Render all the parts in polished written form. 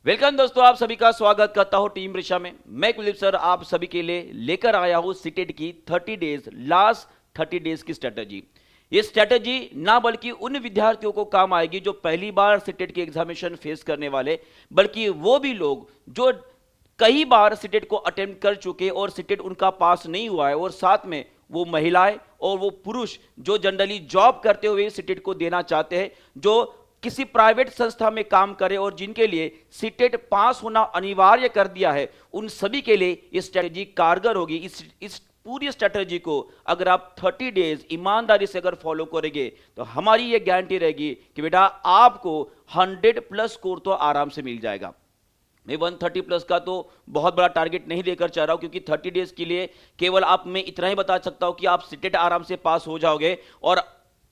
Welcome दोस्तों, आप सभी का स्वागत करता हूं टीम ऋषा में। मैं कुलदीप सर आप सभी के लिए लेकर आया हूं सीटेट की 30 डेज लास्ट 30 डेज की स्ट्रेटजी। ये स्ट्रेटजी ना बल्कि उन विद्यार्थियों को काम आएगी जो पहली बार सीटेट की एग्जामिनेशन फेस करने वाले, बल्कि वो भी लोग जो कई बार सीटेट को अटेम्प्ट कर चुके और सीटेट उनका पास नहीं हुआ है, और साथ में वो महिलाएं और वो पुरुष जो जनरली जॉब करते हुए सीटेट को देना चाहते हैं, जो किसी प्राइवेट संस्था में काम करे और जिनके लिए सीटेट पास होना अनिवार्य कर दिया है, उन सभी के लिए ये स्ट्रेटजी कारगर होगी। इस पूरी स्ट्रेटजी को अगर आप 30 डेज ईमानदारी से अगर फॉलो करेंगे तो हमारी ये गारंटी रहेगी कि बेटा आपको 100 प्लस स्कोर तो आराम से मिल जाएगा। मैं 130 प्लस का तो बहुत बड़ा टारगेट नहीं लेकर चाह रहा हूं, क्योंकि 30 डेज के लिए केवल आप मैं इतना ही बता सकता हूं कि आप सीटेट आराम से पास हो जाओगे और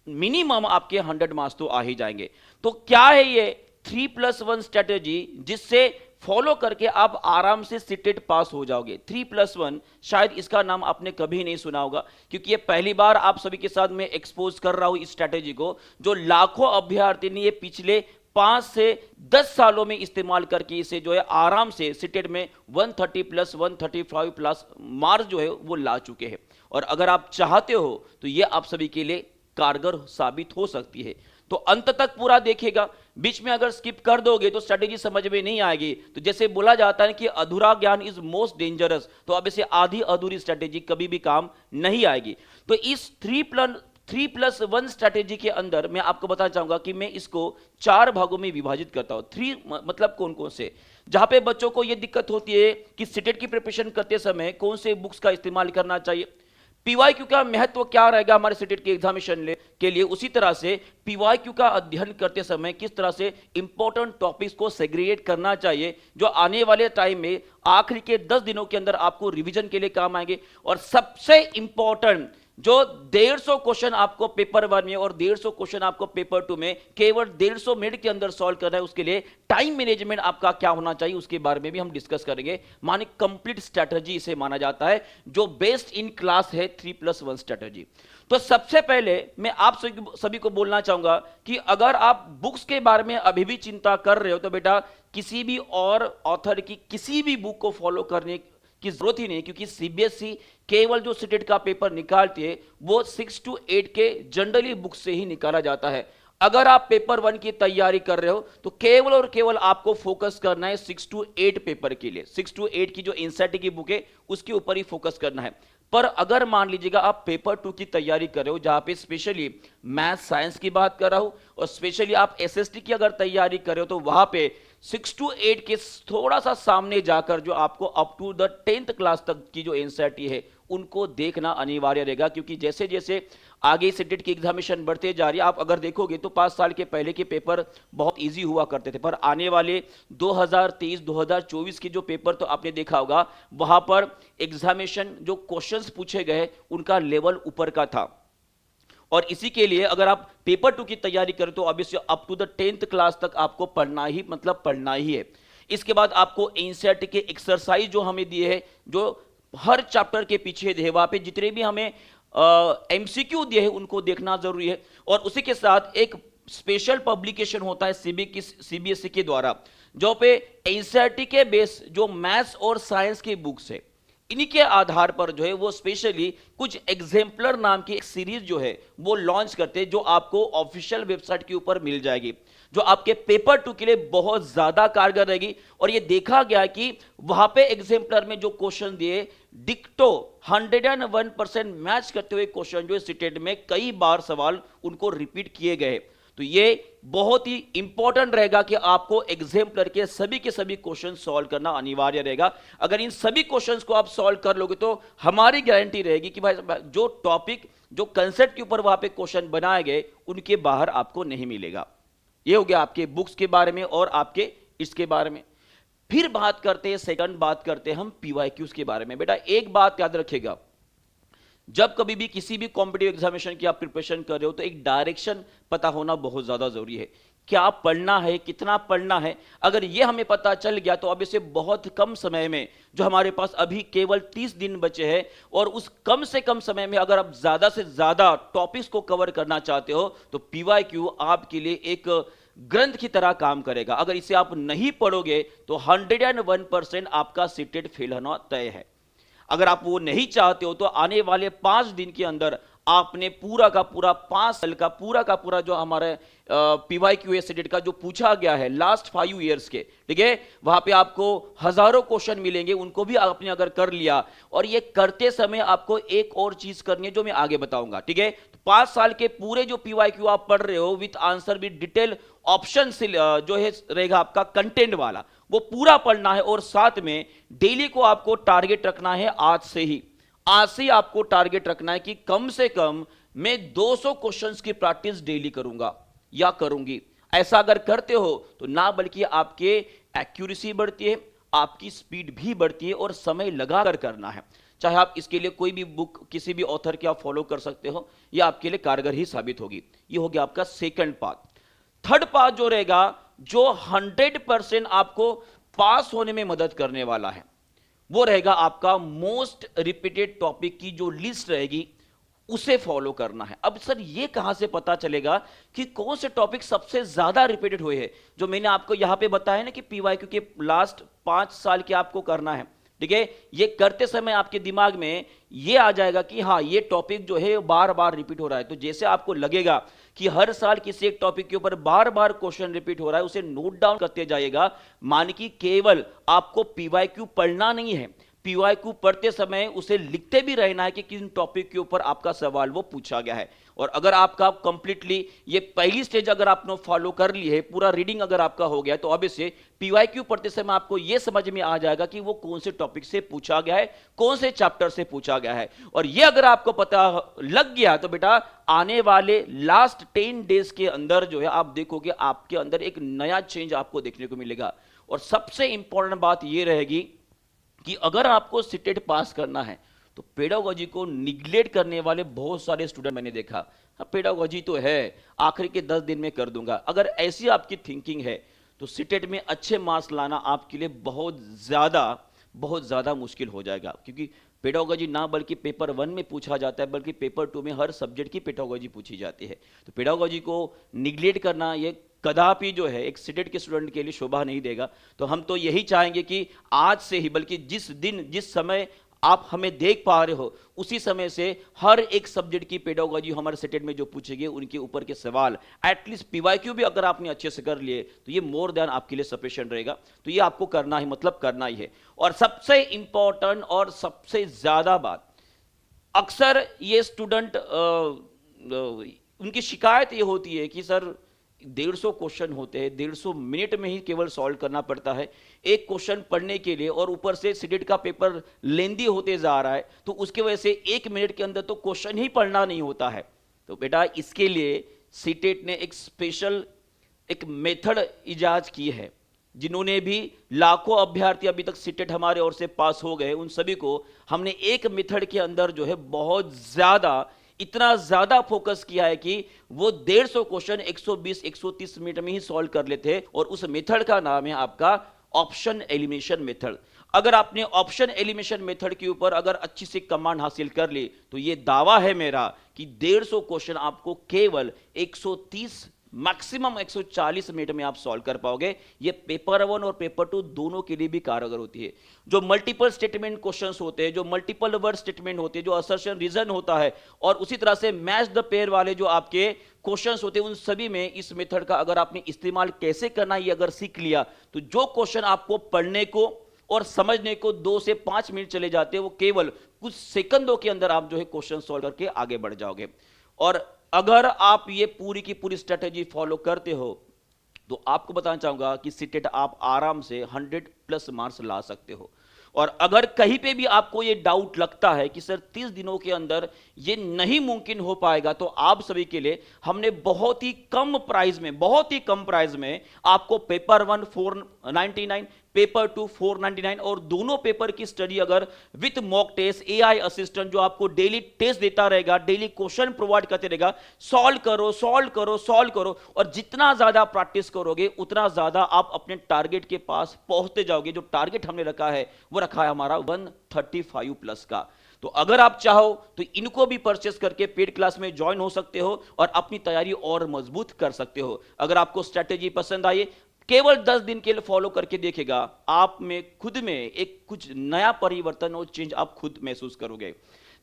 मिनिमम आपके 100 मार्क्स तो आ ही जाएंगे। तो क्या है ये 3+1 स्ट्रेटेजी जिससे फॉलो करके आप आराम से सीटेट पास हो जाओगे। 3+1 शायद इसका नाम आपने कभी नहीं सुना होगा, क्योंकि ये पहली बार आप सभी के साथ मैं एक्सपोज कर रहा हूं इस स्ट्रेटेजी को, जो लाखों अभ्यर्थी ने ये पिछले 5 से 10 सालों में इस्तेमाल करके इसे जो है आराम से सीटेट में 130 प्लस 135 प्लस मार्क्स जो है वो ला चुके हैं। और अगर आप चाहते हो तो ये आप सभी के लिए कारगर साबित हो सकती है। तो अंत तक पूरा देखेगा, बीच में अगर स्किप कर दोगे तो स्ट्रेटेजी समझ में नहीं आएगी। तो जैसे बोला जाता है कि अधूरा ज्ञान इज मोस्ट डेंजरस, तो अब इसे आधी अधूरी स्ट्रेटेजी कभी भी काम नहीं आएगी। तो इस 3+1 स्ट्रेटेजी के अंदर मैं आपको बताना चाहूंगा कि मैं इसको 4 भागों में विभाजित करता हूं। 3 मतलब कौन कौन से, जहां पे बच्चों को यह दिक्कत होती है कि सीटेट की प्रिपरेशन करते समय कौन से बुक्स का इस्तेमाल करना चाहिए, पीवाईक्यू का महत्व क्या रहेगा हमारे सीटेट की एग्जामिनेशन के लिए, उसी तरह से पीवाईक्यू का अध्ययन करते समय किस तरह से इंपॉर्टेंट टॉपिक्स को सेग्रीगेट करना चाहिए, जो आने वाले टाइम में आखिरी के 10 दिनों के अंदर आपको रिवीजन के लिए काम आएंगे। और सबसे इंपॉर्टेंट जो 150 क्वेश्चन आपको पेपर 1 में और 150 क्वेश्चन आपको पेपर 2 में केवल 150 मिनट के अंदर सॉल्व करना है, उसके लिए टाइम मैनेजमेंट आपका क्या होना चाहिए उसके बारे में भी हम डिस्कस करेंगे। माने कंप्लीट स्ट्रेटजी इसे माना जाता है, जो बेस्ट इन क्लास है 3+1 स्ट्रेटजी। तो सबसे पहले मैं आप सभी को बोलना चाहूंगा कि अगर आप बुक्स के बारे में अभी भी चिंता कर रहे हो तो बेटा किसी भी और ऑथर की किसी भी बुक को फॉलो करने की जरूरत ही नहीं, क्योंकि सीबीएसई केवल जो सीटेट का पेपर निकालती है वो 6 to 8 के जनरली बुक से ही निकाला जाता है। अगर आप पेपर 1 की तैयारी कर रहे हो तो केवल और केवल आपको फोकस करना है 6 to 8 पेपर के लिए। 6 to 8 की जो एनसीईआरटी की बुक है उसके ऊपर ही फोकस करना है। पर अगर मान लीजिएगा आप पेपर 2 की तैयारी कर रहे हो, जहां पे स्पेशली मैथ साइंस की बात कर रहा हूं, और स्पेशली आप एसएसटी की अगर तैयारी कर रहे हो, तो वहां पे 6 to 8 के थोड़ा सा सामने जाकर जो आपको up to the 10th class तक की जो एनसीईआरटी है उनको देखना अनिवार्य रहेगा, क्योंकि जैसे जैसे आगे सीटेट की एग्जामिनेशन बढ़ते जा रही है, आप अगर देखोगे तो 5 साल के पहले के पेपर बहुत इजी हुआ करते थे, पर आने वाले 2023-2024 के जो पेपर तो आपने देखा होगा, वहां पर एग्जामिनेशन जो क्वेश्चंस पूछे गए उनका लेवल ऊपर का था। और इसी के लिए अगर आप पेपर 2 की तैयारी करें तो obviously up to the 10th class तक आपको पढ़ना ही पढ़ना ही है। इसके बाद आपको एनसीईआरटी के एक्सरसाइज जो हमें दिए हैं, जो हर चैप्टर के पीछे है, वहां पे जितने भी हमें एमसीक्यू दिए हैं उनको देखना जरूरी है। और उसी के साथ एक स्पेशल पब्लिकेशन होता है सीबीएसई के द्वारा, जो पे एनसीईआरटी के बेस जो मैथ्स और साइंस की बुक्स है, इन्हीं के आधार पर जो है वो स्पेशली कुछ एग्जाम्पलर नाम की एक सीरीज जो है वो लॉन्च करते हैं, जो आपको ऑफिशियल वेबसाइट के ऊपर मिल जाएगी, जो आपके पेपर 2 के लिए बहुत ज्यादा कारगर रहेगी। और ये देखा गया कि वहां पे एग्जाम्पलर में जो क्वेश्चन दिए डिक्टो 101% मैच करते हुए क्वेश्चन जो सीटेट में कई बार सवाल उनको रिपीट किए गए। तो ये बहुत ही इंपॉर्टेंट रहेगा कि आपको एग्जाम्पलर के सभी क्वेश्चन सॉल्व करना अनिवार्य रहेगा। अगर इन सभी क्वेश्चंस को आप सॉल्व कर लोगे तो हमारी गारंटी रहेगी कि भाई जो टॉपिक जो कंसेप्ट के ऊपर वहां पे क्वेश्चन बनाए गए उनके बाहर आपको नहीं मिलेगा। ये हो गया आपके बुक्स के बारे में और आपके इसके बारे में। फिर बात करते हैं, सेकंड बात करते हैं हम पीवाईक्यूज के बारे में। बेटा एक बात याद रखिएगा, जब कभी भी किसी भी कॉम्पिटिटिव एग्जामिनेशन की आप प्रिपरेशन कर रहे हो तो एक डायरेक्शन पता होना बहुत ज्यादा जरूरी है। क्या पढ़ना है, कितना पढ़ना है, अगर ये हमें पता चल गया तो अब इसे बहुत कम समय में, जो हमारे पास अभी केवल 30 दिन बचे हैं, और उस कम से कम समय में अगर आप ज्यादा से ज्यादा टॉपिक्स को कवर करना चाहते हो तो पीवाईक्यू आपके लिए एक ग्रंथ की तरह काम करेगा। अगर इसे आप नहीं पढ़ोगे तो 101% आपका सीटेट फेल होना तय है। अगर आप वो नहीं चाहते हो तो आने वाले 5 दिन के अंदर आपने पूरा का पूरा 5 साल का पूरा जो हमारे PYQ सेटेट का जो पूछा गया है लास्ट 5 ईयर्स के, ठीक है, वहां पे आपको हजारों क्वेश्चन मिलेंगे, उनको भी आपने अगर कर लिया। और ये करते समय आपको एक और चीज करनी है जो मैं आगे बताऊंगा, ठीक है। तो 5 साल के पूरे जो PYQ आप पढ़ रहे हो with answer with detail option से जो है रहेगा आपका कंटेंट वाला, वो पूरा पढ़ना है। और साथ में डेली को आपको टारगेट रखना है आज से ही आपको टारगेट रखना है कि कम से कम मैं 200 क्वेश्चंस की प्रैक्टिस डेली करूंगा या करूंगी। ऐसा अगर करते हो तो ना बल्कि आपके एक्यूरेसी बढ़ती है, आपकी स्पीड भी बढ़ती है और समय लगाकर करना है। चाहे आप इसके लिए कोई भी बुक किसी भी ऑथर के आप फॉलो कर सकते हो, यह आपके लिए कारगर ही साबित होगी। ये हो गया आपका सेकंड पार्ट। थर्ड पार्ट जो रहेगा, जो 100% आपको पास होने में मदद करने वाला है, वो रहेगा आपका मोस्ट रिपीटेड टॉपिक की जो लिस्ट रहेगी उसे फॉलो करना है। अब सर ये कहां से पता चलेगा कि कौन से टॉपिक सबसे ज्यादा रिपीटेड हुए हैं? जो मैंने आपको यहां पे बताया ना कि PYQ के लास्ट 5 साल के आपको करना है, ठीक है। ये करते समय आपके दिमाग में ये आ जाएगा कि हाँ ये टॉपिक जो है बार बार रिपीट हो रहा है। तो जैसे आपको लगेगा कि हर साल किसी एक टॉपिक के ऊपर बार बार क्वेश्चन रिपीट हो रहा है, उसे नोट डाउन करते जाइएगा। मान कि केवल आपको PYQ पढ़ना नहीं है, PYQ पढ़ते समय उसे लिखते भी रहना है कि किन टॉपिक के ऊपर आपका सवाल वो पूछा गया है। और अगर आपका कंप्लीटली ये पहली स्टेज अगर आपने फॉलो कर ली है, पूरा रीडिंग अगर आपका हो गया, तो अब इससे PYQ पढ़ते समय आपको ये समझ में आ जाएगा कि वो कौन से टॉपिक से पूछा गया है, कौन से चैप्टर से पूछा गया है। और ये अगर आपको पता लग गया तो बेटा आने वाले लास्ट 10 डेज के अंदर जो है आप देखोगे आपके अंदर एक नया चेंज आपको देखने को मिलेगा। और सबसे इंपॉर्टेंट बात ये रहेगी कि अगर आपको सीटेट पास करना है तो पेडागोजी को निग्लेक्ट करने वाले बहुत सारे स्टूडेंट मैंने देखा। हाँ पेडागोजी तो है, आखिरी के 10 दिन में कर दूंगा। अगर ऐसी आपकी थिंकिंग है तो सीटेट में अच्छे मार्क्स लाना आपके लिए बहुत ज़्यादा मुश्किल हो जाएगा। क्योंकि पेडागोजी ना बल्कि पेपर 1 में पूछा जाता है, बल्कि पेपर 2 में हर सब्जेक्ट की पेडागोजी पूछी जाती है। तो पेडागोजी को निग्लेक्ट करना ये कदापि जो है एक सीटेट के स्टूडेंट के लिए शोभा नहीं देगा। तो हम तो यही चाहेंगे कि आज से ही, बल्कि जिस दिन जिस समय आप हमें देख पा रहे हो उसी समय से हर एक सब्जेक्ट की पेडागोजी हमारे सीटेट में जो पूछेगी उनके ऊपर के सवाल एटलीस्ट PYQ भी अगर आपने अच्छे से कर लिए तो ये मोर देन आपके लिए सफिशिएंट रहेगा। तो ये आपको करना ही मतलब करना ही है। और सबसे इंपॉर्टेंट और सबसे ज्यादा बात, अक्सर ये स्टूडेंट उनकी शिकायत ये होती है कि सर 150 क्वेश्चन होते हैं, 150 मिनट में ही केवल सॉल्व करना पड़ता है एक क्वेश्चन पढ़ने के लिए, और ऊपर से सीटेट का पेपर लेंदी होते जा रहा है तो उसकी वजह से 1 मिनट के अंदर तो क्वेश्चन ही पढ़ना नहीं होता है। तो बेटा इसके लिए सीटेट ने एक स्पेशल एक मेथड इजाज की है। जिन्होंने भी लाखों अभ्यर्थी अभी तक सीटेट हमारे ओर से पास हो गए, उन सभी को हमने एक मेथड के अंदर जो है बहुत ज्यादा इतना ज्यादा फोकस किया है कि वो 150 क्वेश्चन 120-130 मिनट में ही सॉल्व कर लेते हैं। और उस मेथड का नाम है आपका ऑप्शन एलिमिनेशन मेथड। अगर आपने ऑप्शन एलिमिनेशन मेथड के ऊपर अगर अच्छी सी कमांड हासिल कर ली तो ये दावा है मेरा कि 150 क्वेश्चन आपको केवल 130 मैक्सिमम 140 मिनट में आप सॉल्व कर पाओगे। ये पेपर 1 और पेपर 2 दोनों के लिए भी कारगर होती है। जो मल्टीपल स्टेटमेंट क्वेश्चंस होते हैं, जो मल्टीपल वर्ड स्टेटमेंट होते हैं, जो असर्शन रीजन होता है, और उसी तरह से मैच द पेयर वाले जो आपके क्वेश्चंस होते हैं, उन सभी में इस मेथड का अगर आपने इस्तेमाल कैसे करना है ये अगर सीख लिया तो जो क्वेश्चन आपको पढ़ने को और समझने को 2 से 5 मिनट चले जाते हैं वो केवल कुछ सेकंडों के अंदर आप जो है क्वेश्चन सॉल्व करके आगे बढ़ जाओगे। और अगर आप ये पूरी की पूरी स्ट्रेटेजी फॉलो करते हो तो आपको बताना चाहूंगा कि सीटेट आप आराम से 100+ मार्क्स ला सकते हो। और अगर कहीं पे भी आपको ये डाउट लगता है कि सर 30 दिनों के अंदर ये नहीं मुमकिन हो पाएगा, तो आप सभी के लिए हमने बहुत ही कम प्राइस में आपको पेपर 1 499, पेपर 2 499 और दोनों पेपर की स्टडी अगर with mock test, AI assistant जो आपको डेली टेस्ट देता रहेगा, डेली क्वेश्चन प्रोवाइड करते रहेगा, सॉल्व करो और जितना ज्यादा प्रैक्टिस करोगे उतना ज्यादा आप अपने टारगेट के पास पहुंचते जाओगे। जो टारगेट हमने रखा है वो रखा है हमारा 135+ का। तो अगर आप चाहो तो इनको भी परचेस करके पेड क्लास में ज्वाइन हो सकते हो और अपनी तैयारी और मजबूत कर सकते हो। अगर आपको स्ट्रेटेजी पसंद आई, केवल 10 दिन के लिए फॉलो करके देखेगा, आप में खुद में एक कुछ नया परिवर्तन और चेंज आप खुद महसूस करोगे।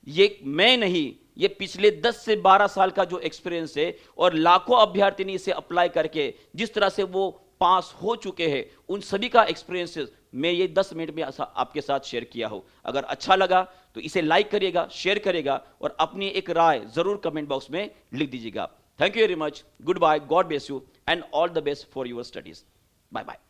ये मैं नहीं, ये पिछले 10 से 12 साल का जो एक्सपीरियंस है और लाखों अभ्यर्थी ने इसे अप्लाई करके जिस तरह से वो पास हो चुके हैं, उन सभी का एक्सपीरियंसेस मैं ये 10 मिनट में आपके साथ शेयर किया हूं। अगर अच्छा लगा तो इसे लाइक करिएगा, शेयर करिएगा और अपनी एक राय जरूर कमेंट बॉक्स में लिख दीजिएगा। Thank you very much, goodbye, God bless you and all the best for your studies. Bye bye.